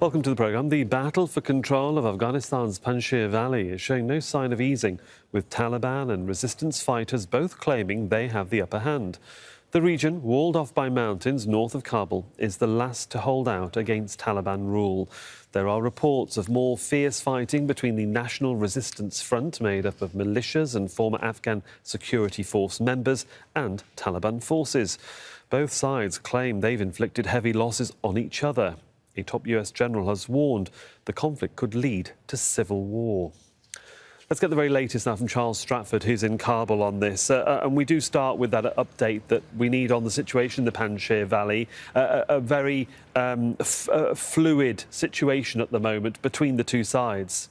Welcome to the programme. The battle for control of Afghanistan's Panjshir Valley is showing no sign of easing, with Taliban and resistance fighters both claiming they have the upper hand. The region, walled off by mountains north of Kabul, is the last to hold out against Taliban rule. There are reports of more fierce fighting between the National Resistance Front, made up of militias and former Afghan security force members, and Taliban forces. Both sides claim they've inflicted heavy losses on each other. A top US general has warned the conflict could lead to civil war. Let's get the very latest now from Charles Stratford, who's in Kabul on this. And we do start with that update that we need on the situation in the Panjshir Valley. A very fluid situation at the moment between the two sides.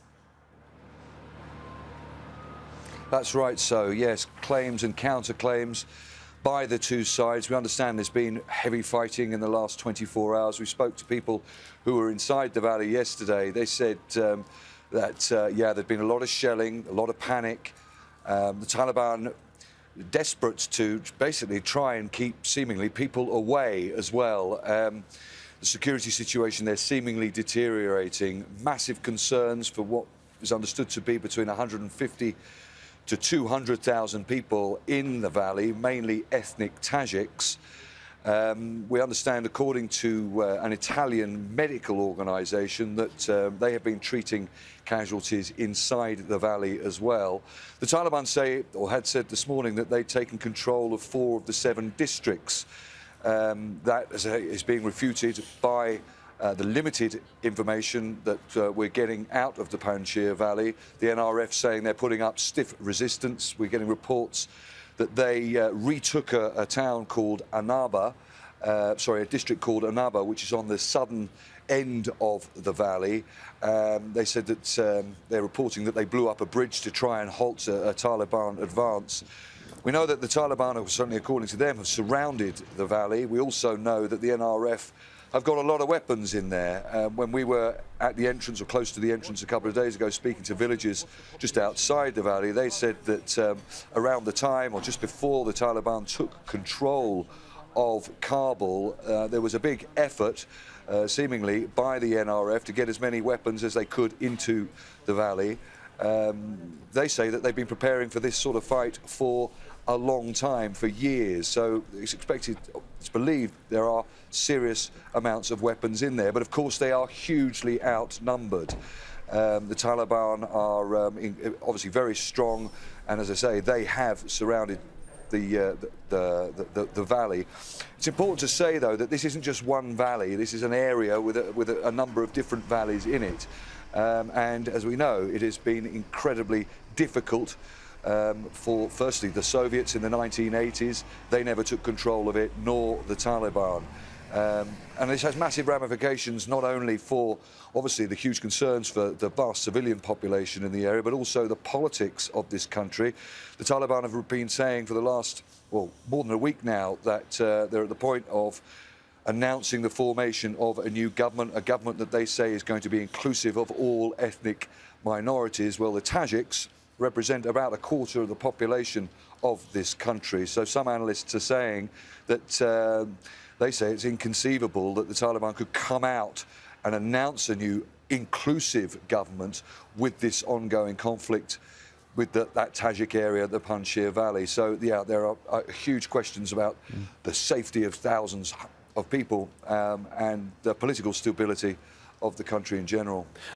That's right, so yes, claims and counterclaims by the two sides. We understand there's been heavy fighting in the last 24 hours. We spoke to people who were inside the valley yesterday. They said there'd been a lot of shelling, a lot of panic. The Taliban desperate to basically try and keep seemingly people away as well. The security situation there seemingly deteriorating. Massive concerns for what is understood to be between 150 to 200,000 people in the valley, mainly ethnic Tajiks. We understand, according to an Italian medical organisation, that they have been treating casualties inside the valley as well. The Taliban say, or had said this morning, that they'd taken control of 4 of the 7 districts. That is being refuted by the limited information that we're getting out of the Panjshir Valley. The NRF saying they're putting up stiff resistance. We're getting reports that they retook a town called Annaba, a district called Annaba, which is on the southern end of the valley. They said that they're reporting that they blew up a bridge to try and halt a Taliban advance. We know that the Taliban, certainly according to them, have surrounded the valley. We also know that the NRF have got a lot of weapons in there. When we were at the entrance, or close to the entrance a couple of days ago, speaking to villagers just outside the valley, they said that around the time, or just before the Taliban took control of Kabul, there was a big effort, seemingly, by the NRF to get as many weapons as they could into the valley. They say that they've been preparing for this sort of fight for a long time, for years, so it's believed there are serious amounts of weapons in there, but of course they are hugely outnumbered. The Taliban are obviously very strong, and as I say, they have surrounded the valley. It's important to say, though, that this isn't just one valley. This is an area with a number of different valleys in it, and as we know, it has been incredibly difficult for, firstly, the Soviets in the 1980s. They never took control of it, nor the Taliban. And this has massive ramifications, not only for, obviously, the huge concerns for the vast civilian population in the area, but also the politics of this country. The Taliban have been saying for the last, well, more than a week now, that they're at the point of announcing the formation of a new government, a government that they say is going to be inclusive of all ethnic minorities. Well, the Tajiks represent about a quarter of the population of this country. So some analysts are saying that they say it's inconceivable that the Taliban could come out and announce a new inclusive government with this ongoing conflict with that Tajik area, the Panjshir Valley. So, yeah, there are huge questions about the safety of thousands of people and the political stability of the country in general.